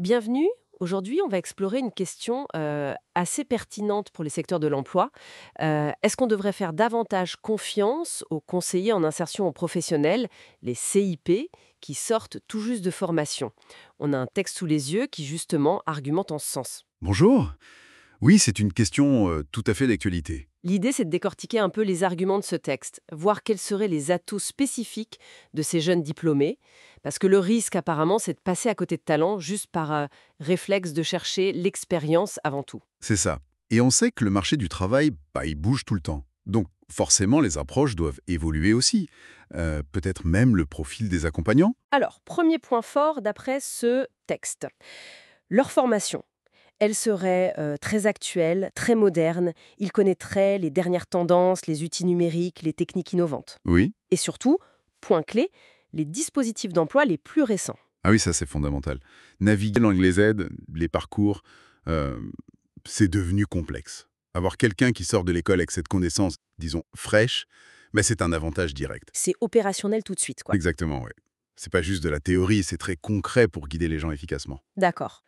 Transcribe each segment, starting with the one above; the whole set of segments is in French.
Bienvenue. Aujourd'hui, on va explorer une question assez pertinente pour les secteurs de l'emploi. Est-ce qu'on devrait faire davantage confiance aux conseillers en insertion professionnelle, les CIP, qui sortent tout juste de formation? On a un texte sous les yeux qui, justement, argumente en ce sens. Bonjour. Oui, c'est une question tout à fait d'actualité. L'idée, c'est de décortiquer un peu les arguments de ce texte, voir quels seraient les atouts spécifiques de ces jeunes diplômés, parce que le risque, apparemment, c'est de passer à côté de talent juste par réflexe de chercher l'expérience avant tout. C'est ça. Et on sait que le marché du travail, il bouge tout le temps. Donc forcément, les approches doivent évoluer aussi. Peut-être même le profil des accompagnants. Alors, premier point fort d'après ce texte. Leur formation. Elle serait très actuelle, très moderne. Ils connaîtraient les dernières tendances, les outils numériques, les techniques innovantes. Oui. Et surtout, point clé, les dispositifs d'emploi les plus récents. Ah oui, ça c'est fondamental. Naviguer dans les aides, les parcours, euh, c'est devenu complexe. Avoir quelqu'un qui sort de l'école avec cette connaissance, disons, fraîche, c'est un avantage direct. C'est opérationnel tout de suite, quoi. Exactement, oui. C'est pas juste de la théorie, c'est très concret pour guider les gens efficacement. D'accord.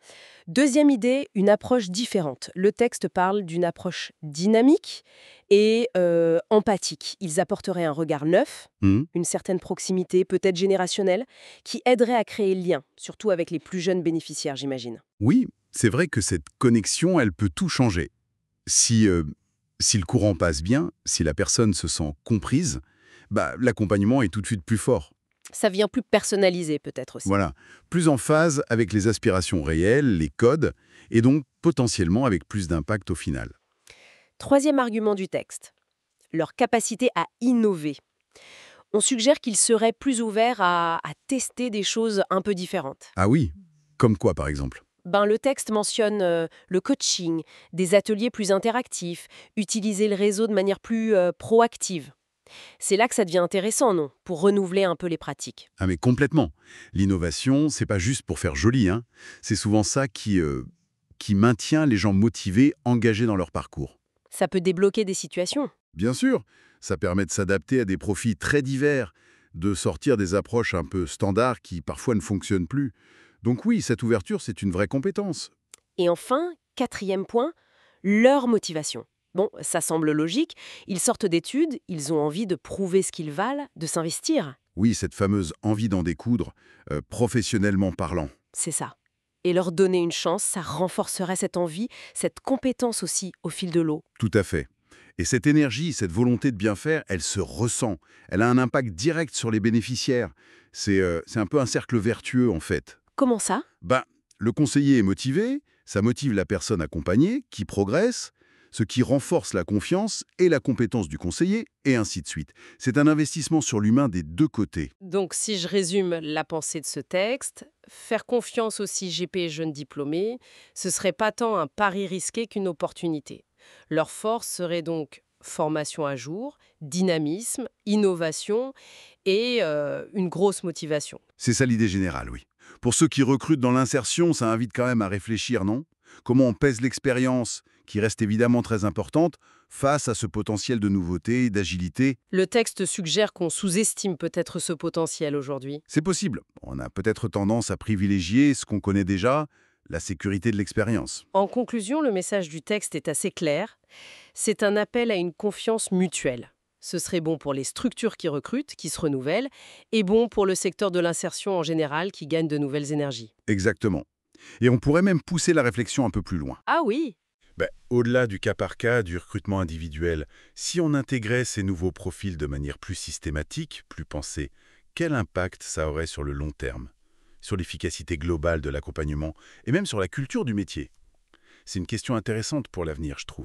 Deuxième idée, une approche différente. Le texte parle d'une approche dynamique et empathique. Ils apporteraient un regard neuf, Hmm. une certaine proximité, peut-être générationnelle, qui aiderait à créer le lien, surtout avec les plus jeunes bénéficiaires, j'imagine. Oui, c'est vrai que cette connexion, elle peut tout changer. Si, si le courant passe bien, si la personne se sent comprise, l'accompagnement est tout de suite plus fort. Ça vient plus personnalisé, peut-être aussi. Voilà, plus en phase avec les aspirations réelles, les codes, et donc potentiellement avec plus d'impact au final. Troisième argument du texte, leur capacité à innover. On suggère qu'ils seraient plus ouverts à tester des choses un peu différentes. Ah oui, comme quoi par exemple? Le texte mentionne le coaching, des ateliers plus interactifs, utiliser le réseau de manière plus proactive. C'est là que ça devient intéressant, non? Pour renouveler un peu les pratiques. Ah mais complètement. L'innovation, c'est pas juste pour faire joli, hein. C'est souvent ça qui maintient les gens motivés, engagés dans leur parcours. Ça peut débloquer des situations. Bien sûr, ça permet de s'adapter à des profils très divers, de sortir des approches un peu standards qui parfois ne fonctionnent plus. Donc oui, cette ouverture, c'est une vraie compétence. Et enfin, quatrième point, leur motivation. Bon, ça semble logique. Ils sortent d'études, ils ont envie de prouver ce qu'ils valent, de s'investir. Oui, cette fameuse envie d'en découdre, professionnellement parlant. C'est ça. Et leur donner une chance, ça renforcerait cette envie, cette compétence aussi au fil de l'eau. Tout à fait. Et cette énergie, cette volonté de bien faire, elle se ressent. Elle a un impact direct sur les bénéficiaires. C'est un peu un cercle vertueux, en fait. Comment ça? Ben, le conseiller est motivé, ça motive la personne accompagnée, qui progresse, ce qui renforce la confiance et la compétence du conseiller, et ainsi de suite. C'est un investissement sur l'humain des deux côtés. Donc, si je résume la pensée de ce texte, faire confiance aux CGP jeunes diplômés, ce serait pas tant un pari risqué qu'une opportunité. Leur force serait donc formation à jour, dynamisme, innovation et une grosse motivation. C'est ça l'idée générale, oui. Pour ceux qui recrutent dans l'insertion, ça invite quand même à réfléchir, non? Comment on pèse l'expérience, qui reste évidemment très importante, face à ce potentiel de nouveauté, d'agilité? Le texte suggère qu'on sous-estime peut-être ce potentiel aujourd'hui. C'est possible. On a peut-être tendance à privilégier ce qu'on connaît déjà, la sécurité de l'expérience. En conclusion, le message du texte est assez clair. C'est un appel à une confiance mutuelle. Ce serait bon pour les structures qui recrutent, qui se renouvellent, et bon pour le secteur de l'insertion en général qui gagne de nouvelles énergies. Exactement. Et on pourrait même pousser la réflexion un peu plus loin. Ah oui. Au-delà du cas par cas, du recrutement individuel, si on intégrait ces nouveaux profils de manière plus systématique, plus pensée, quel impact ça aurait sur le long terme, sur l'efficacité globale de l'accompagnement et même sur la culture du métier? C'est une question intéressante pour l'avenir, je trouve.